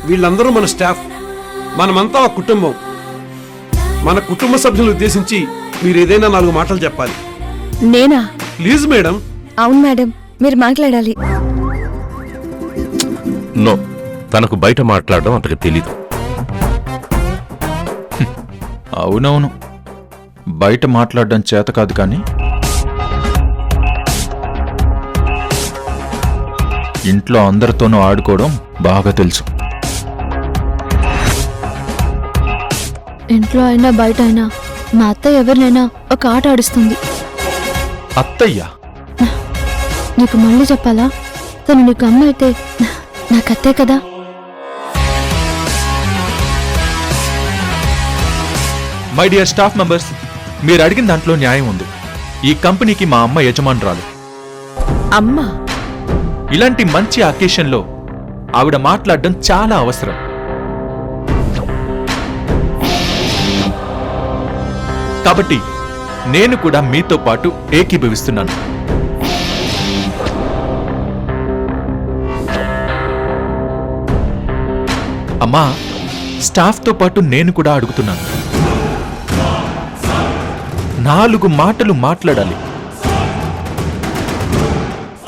వీళ్ళందరూ మన స్టాఫ్, మనమంతా ఒక కుటుంబం. మన కుటుంబ సభ్యులను ఉద్దేశించి మీరు ఏదైనా 4 మాటలు చెప్పాలి. నేనా? Please madam. అవును మేడం, మీరు మాట్లాడాలి. నో, తనకు బయట మాట్లాడడం అంతగా తెలీదు. అవునవును, బయట మాట్లాడడం చేత కాదు, కానీ ఇంట్లో అందరితోనూ ఆడుకోవడం బాగా తెలుసు. ఇంట్లో అయినా బయట అయినా మా అత్తయ్య ఎవరినైనా ఒక ఆట ఆడిస్తుంది. అత్తయ్య? నీకు మళ్ళీ చెప్పాలా? తను నీకు అమ్మ అయితే నాకు అత్తే కదా. మై డియర్ స్టాఫ్ మెంబర్స్, మీరు అడిగిన దాంట్లో న్యాయం ఉంది. ఈ కంపెనీకి మా అమ్మ యజమానురాలు. అమ్మా, ఇలాంటి మంచి అకేషన్లో ఆవిడ మాట్లాడడం చాలా అవసరం. కాబట్టి నేను కూడా మీతో పాటు ఏకీభవిస్తున్నాను. అమ్మా, స్టాఫ్తో పాటు నేను కూడా అడుగుతున్నాను. 4 మాటలు మాట్లాడాలి.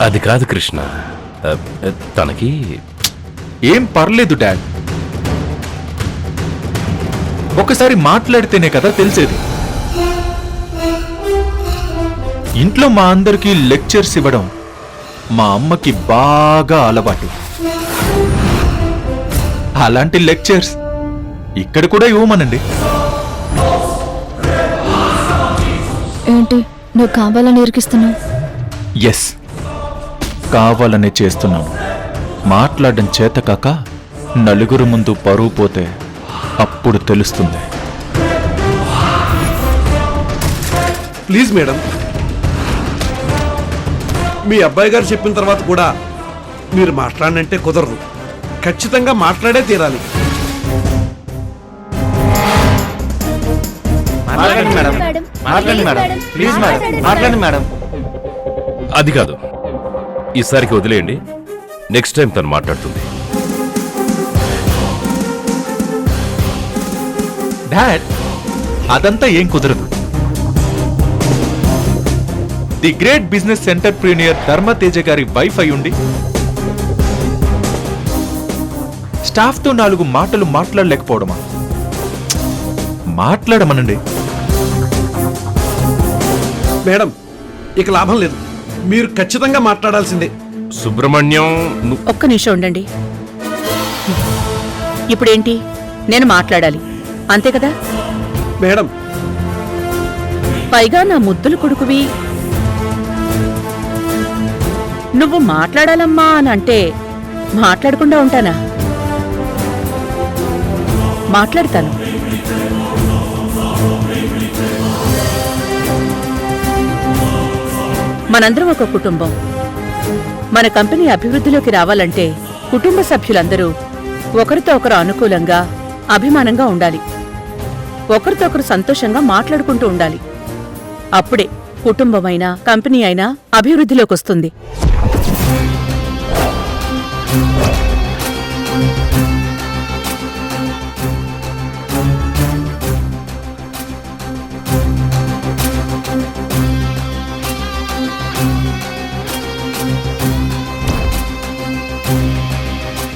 అది కాదు కృష్ణ, తనకి ఏం పర్లేదు డాడ్, ఒకసారి మాట్లాడితేనే కదా తెలిసేది. ఇంట్లో మా అందరికీ లెక్చర్స్ ఇవ్వడం మా అమ్మకి బాగా అలవాటు. అలాంటి లెక్చర్స్ ఇక్కడ కూడా ఇవ్వమనండి. ఏంటి నువ్వు కావాలని ఇరికిస్తున్నావు? ఎస్, కావాలనే చేస్తున్నాను. మాట్లాడడం చేతకాక నలుగురు ముందు పరువు పోతే అప్పుడు తెలుస్తుంది. ప్లీజ్ మేడం, మీ అబ్బాయి గారు చెప్పిన తర్వాత కూడా మీరు మాట్లాడనంటే కుదరదు. ఖచ్చితంగా మాట్లాడే తీరాలి. అది కాదు, ఈసారికి వదిలేయండి. నెక్స్ట్ టైం తను మాట్లాడుతుంది. డాడ్, అదంతా ఏం కుదరదు. The great business entrepreneur Dharmateja గారి వైఫ్ అయ్యుండి స్టాఫ్తో 4 మాటలు మాట్లాడలేకపోవడమా? మాట్లాడమనండి. మేడం, ఇక లాభం లేదు. మీరు ఖచ్చితంగా మాట్లాడాల్సిందే. సుబ్రహ్మణ్యం, ఒక్క నిమిషం ఉండండి. ఇప్పుడేంటి? నేను మాట్లాడాలి అంతే కదా? మేడం, పైగా నా ముద్దులు కొడుకువి. నువ్వు మాట్లాడాలమ్మా అని అంటే మాట్లాడకుండా ఉంటానా? మాట్లాడతాను. మనందరం ఒక కుటుంబం. మన కంపెనీ అభివృద్ధిలోకి రావాలంటే కుటుంబ సభ్యులందరూ ఒకరితో ఒకరు అనుకూలంగా, అభిమానంగా ఉండాలి. ఒకరితో ఒకరు సంతోషంగా మాట్లాడుకుంటూ ఉండాలి. అప్పుడే కుటుంబమైనా కంపెనీ అయినా అభివృద్ధిలోకి వస్తుంది.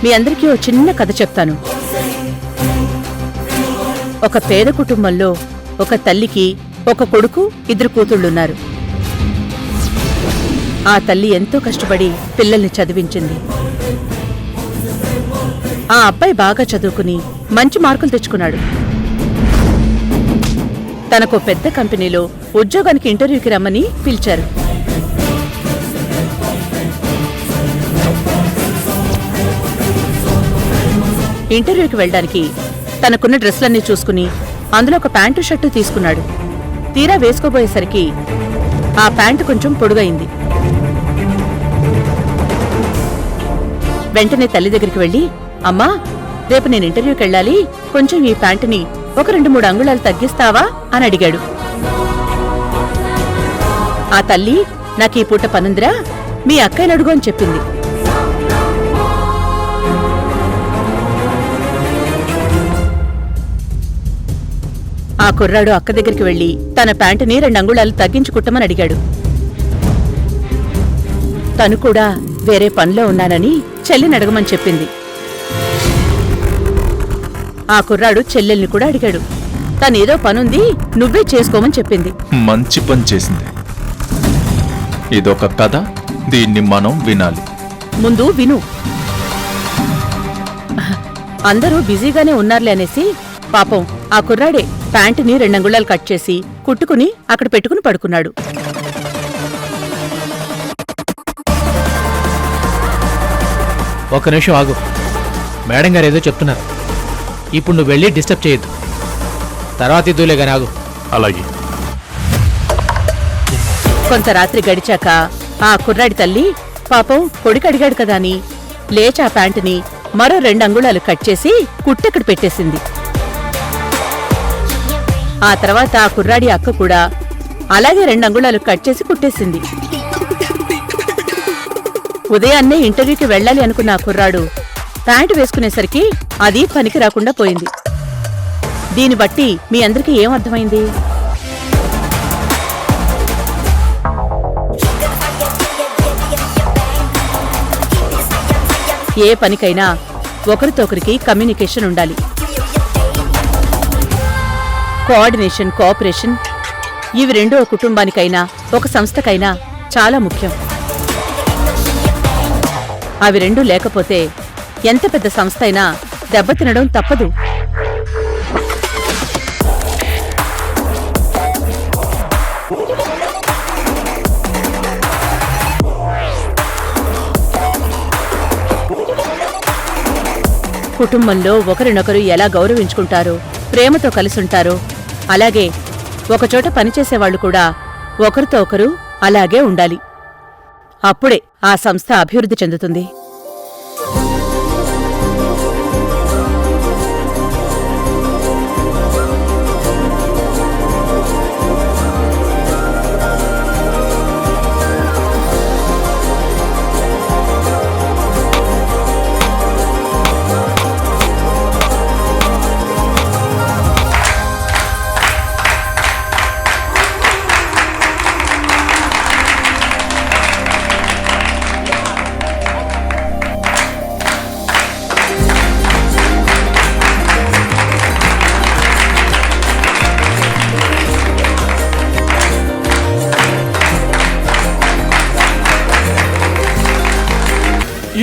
మీ అందరికీ ఓ చిన్న కథ చెప్తాను. ఒక పేద కుటుంబంలో ఒక తల్లికి ఒక కొడుకు, 2 కూతుళ్లున్నారు. ఆ తల్లి ఎంతో కష్టపడి పిల్లల్ని చదివించింది. ఆ అబ్బాయి బాగా చదువుకుని మంచి మార్కులు తెచ్చుకున్నాడు. తనకు పెద్ద కంపెనీలో ఉద్యోగానికి ఇంటర్వ్యూకి రమ్మని పిలిచారు. ఇంటర్వ్యూకి వెళ్ళడానికి తనకున్న డ్రెస్లన్నీ చూసుకుని అందులో ఒక ప్యాంటు షర్టు తీసుకున్నాడు. తీరా వేసుకోబోయేసరికి ఆ ప్యాంటు కొంచెం పొడుగైంది. వెంటనే తల్లి దగ్గరికి వెళ్ళి, అమ్మా, రేపు నేను ఇంటర్వ్యూకి వెళ్ళాలి, కొంచెం ఈ ప్యాంటుని ఒక 2-3 అంగుళాలు తగ్గిస్తావా అని అడిగాడు. ఆ తల్లి, నాకీ పూట పనుందిరా, మీ అక్కయ్యని అడుగు అని చెప్పింది. ఆ కుర్రాడు అక్క దగ్గరికి వెళ్లి తన ప్యాంటుని 2 అంగుళాలు తగ్గించి కుట్టమని అడిగాడు. తను కూడా వేరే పనిలో ఉన్నానని చెల్లిని అడగమని చెప్పింది. ఆ కుర్రాడు చెల్లెల్ని కూడా అడిగాడు. తనేదో పనుంది, నువ్వే చేసుకోమని చెప్పింది. మంచి పని చేసింది. ఇదొక కథ, దీన్ని మనం వినాలి. ముందు విను. అందరూ బిజీగానే ఉన్నారులే అనేసి పాపం ఆ కుర్రాడే ప్యాంటుని 2 అంగుళాలు కట్ చేసి కుట్టుకుని అక్కడ పెట్టుకుని పడుకున్నాడు. ఒక్క నిమిషం ఆగు. మేడం గారు ఏదో చెప్తున్నారు. ఇప్పుడు నువ్వు వెళ్ళి డిస్టర్బ్ చేయొద్దు. తర్వాత ఇద్దులే గాని ఆగు. అలాగే. కొంత రాత్రి గడిచాక ఆ కుర్రాడి తల్లి పాపం కొడుకు అడిగాడు కదా అని లేచి ఆ ప్యాంటుని మరో 2 అంగుళాలు కట్ చేసి కుట్టెక్కడ పెట్టేసింది. ఆ తర్వాత ఆ కుర్రాడి అక్క కూడా అలాగే 2 అంగుళాలు కట్ చేసి కుట్టేసింది. ఉదయాన్నే ఇంటర్వ్యూకి వెళ్ళాలి అనుకున్న ఆ కుర్రాడు ప్యాంటు వేసుకునేసరికి అది పనికి రాకుండా పోయింది. దీన్ని బట్టి మీ అందరికీ ఏం అర్థమైంది? ఏ పనికైనా ఒకరితో ఒకరికి కమ్యూనికేషన్ ఉండాలి. కోఆర్డినేషన్, కోఆపరేషన్ ఇవి రెండూ ఒక కుటుంబానికైనా ఒక సంస్థకైనా చాలా ముఖ్యం. అవి రెండూ లేకపోతే ఎంత పెద్ద సంస్థ అయినా దెబ్బతినడం తప్పదు. కుటుంబంలో ఒకరినొకరు ఎలా గౌరవించుకుంటారో, ప్రేమతో కలిసుంటారో, అలాగే ఒకచోట పనిచేసేవాళ్లు కూడా ఒకరితో ఒకరు అలాగే ఉండాలి. అప్పుడే ఆ సంస్థ అభివృద్ధి చెందుతుంది.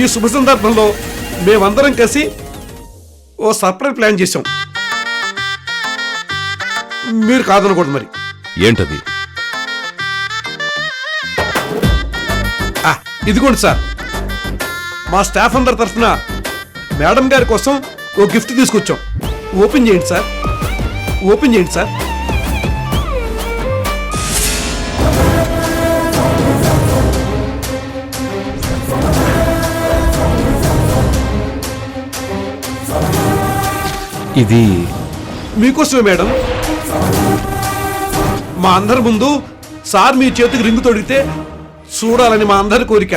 ఈ శుభ సందర్భంలో మేమందరం కలిసి ఓ సర్ప్రైజ్ ప్లాన్ చేశాం. మీరు కాదనకూడదు మరి. ఏంటది? ఇదిగోండి సార్, మా స్టాఫ్ అందరి తరఫున మేడం గారి కోసం ఓ గిఫ్ట్ తీసుకొచ్చాం. ఓపెన్ చేయండి సార్, ఓపెన్ చేయండి సార్. ఇది మీకోసమే మేడం. మా అందరి ముందు సార్ మీ చేతికి రింగు తొడిగితే చూడాలని మా అందరి కోరిక.